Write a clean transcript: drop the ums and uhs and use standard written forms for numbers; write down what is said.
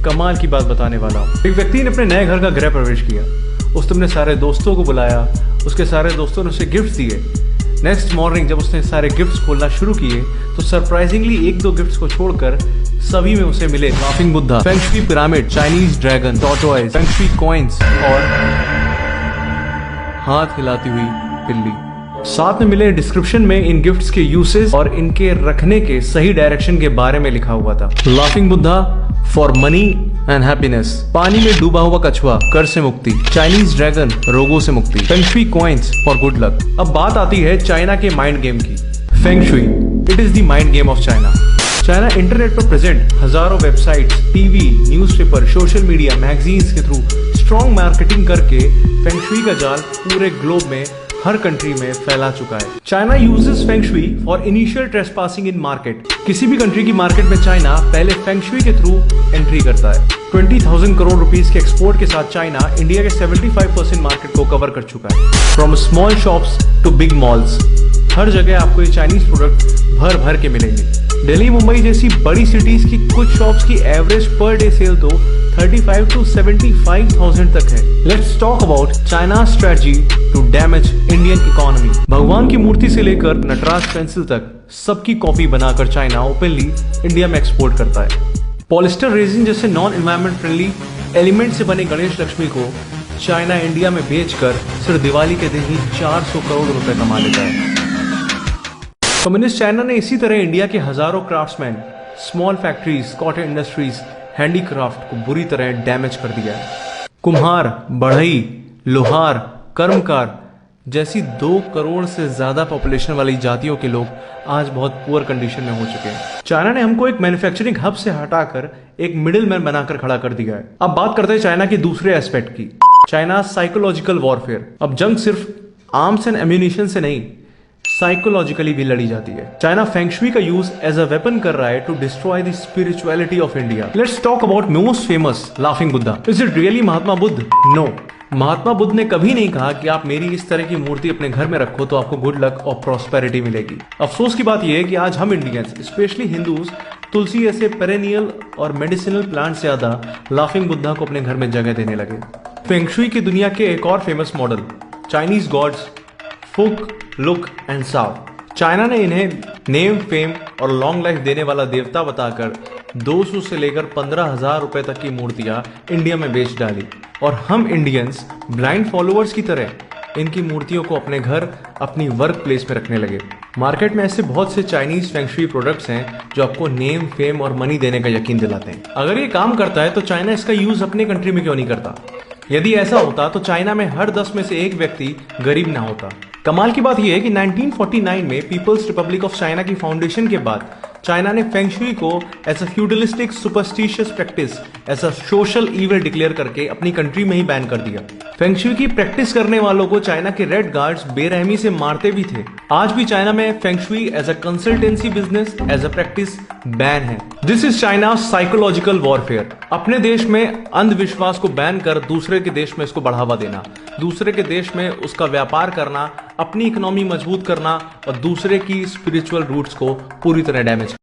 कमाल की बात बताने वाला हूँ। एक व्यक्ति ने अपने नए घर का गृह प्रवेश किया। उसने अपने सारे दोस्तों को बुलाया, उसके सारे दोस्तों ने उसे गिफ्ट दिए। नेक्स्ट मॉर्निंग जब उसने सारे गिफ्ट्स खोलना शुरू किए तो सरप्राइजिंगली एक दो गिफ्ट्स को छोड़कर सभी में उसे मिले laughing Buddha, feng shui pyramid, Chinese dragon, tortoise, feng shui coins और हाथ हिलाती हुई बिल्ली। साथ में मिले डिस्क्रिप्शन में इन गिफ्ट्स के यूसेस और इनके रखने के सही डायरेक्शन के बारे में लिखा हुआ था। Laughing Buddha for money and happiness, पानी में डूबा हुआ कछुआ कर से मुक्ति, चाइनीज ड्रैगन रोगों से मुक्ति, feng shui coins for good luck. अब बात आती है चाइना के माइंड गेम की। Feng shui, it is the mind game of China. China internet पर प्रेजेंट हजारों websites, TV, newspaper, social media, magazines के थ्रू स्ट्रॉन्ग मार्केटिंग करके फेंग शुई का जाल पूरे ग्लोब में हर कंट्री में फैला चुका है। China uses feng shui for initial trespassing in market. किसी भी कंट्री की मार्केट में चाइना पहले फेंग शुई के थ्रू एंट्री करता है। 20,000 करोड़ रुपीस के एक्सपोर्ट के साथ चाइना इंडिया के 75% मार्केट को कवर कर चुका है। From small shops to big malls, हर जगह आपको ये चाइनीज प्रोडक्ट भर भर के मिलेंगे। दिल्ली, मुंबई जैसी बड़ी सिटीज की कुछ शॉप्स की एवरेज पर डे सेल तो 35 to 75,000 तक है। Let's talk about China strategy to damage Indian economy. भगवान की मूर्ति से लेकर नटराज पेंसिल तक सबकी कॉपी बनाकर चाइना ओपनली इंडिया में एक्सपोर्ट करता है। पॉलिस्टर रेजिन जैसे नॉन एनवायरमेंट फ्रेंडली एलिमेंट से बने गणेश लक्ष्मी को चाइना इंडिया में बेचकर सिर्फ दिवाली के दिन ही 400 करोड़ रुपए कमा लेता है। कम्युनिस्ट चाइना ने इसी तरह इंडिया के हजारों craftsman, small factories, cotton industries, handicraft को बुरी तरह डैमेज कर दिया है। कुम्हार, बढ़ई, लोहार, कर्मकार जैसी 2 करोड़ से ज्यादा पॉपुलेशन वाली जातियों के लोग आज बहुत पुअर कंडीशन में हो चुके हैं। चाइना ने हमको एक मैन्युफैक्चरिंग हब से हटाकर एक मिडिल मैन बनाकर खड़ा कर दिया है। अब बात करते हैं चाइना के दूसरे एस्पेक्ट की, चाइना साइकोलॉजिकल वॉरफेयर। अब जंग सिर्फ आर्म्स एंड एम्यूनिशन से नहीं, साइकोलॉजिकली भी लड़ी जाती है। चाइना फेंग शुई का यूज एज अ वेपन कर रहा है to destroy the spirituality of India. Let's talk about most famous laughing Buddha. Is it really Mahatma Buddha? No, Mahatma Buddha ने कभी नहीं कहा कि आप मेरी इस तरह की मूर्ति अपने घर में रखो तो आपको गुड लक और प्रॉस्पेरिटी मिलेगी। अफसोस की बात यह है कि आज हम इंडियंस, स्पेशली हिंदूज, तुलसी ऐसे पेरेनियल और मेडिसिनल प्लांट से ज्यादा लाफिंग बुद्धा को अपने घर में जगह देने लगे। फेंग शुई की दुनिया के एक और फेमस मॉडल, चाइनीज गॉड्स फुक, लुक एंड साव। चाइना ने इन्हें नेम, फेम और लॉन्ग लाइफ देने वाला देवता बताकर 200 से लेकर 15,000 रुपए तक की मूर्तियां इंडिया में बेच डाली और हम इंडियंस ब्लाइंड फॉलोअर्स की तरह इनकी मूर्तियों को अपने घर, अपनी वर्क प्लेस में रखने लगे। मार्केट में ऐसे बहुत से चाइनीज फेंग शुई प्रोडक्ट्स हैं जो आपको नेम, फेम और मनी देने का यकीन दिलाते हैं। अगर ये काम करता है तो चाइना इसका यूज अपने कंट्री में क्यों नहीं करता? यदि ऐसा होता तो चाइना में हर 10 में से एक व्यक्ति गरीब ना होता। कमाल की बात यह है कि 1949 में पीपल्स रिपब्लिक ऑफ चाइना की फाउंडेशन के बाद चाइना ने फेंग शुई को as a feudalistic superstitious practice, as a social evil declare करके अपनी कंट्री में ही बैन कर दिया। फेंग शुई की प्रैक्टिस करने वालों को चाइना के रेड गार्ड्स बेरहमी से मारते भी थे। आज भी चाइना में feng shui as a consultancy business, as a practice ban है। This is China psychological warfare. अपने देश में अंधविश्वास को बैन कर दूसरे के देश में इसको बढ़ावा देना, दूसरे के देश में उसका व्यापार करना, अपनी इकोनॉमी मजबूत करना और दूसरे की स्पिरिचुअल रूट्स को पूरी तरह डैमेज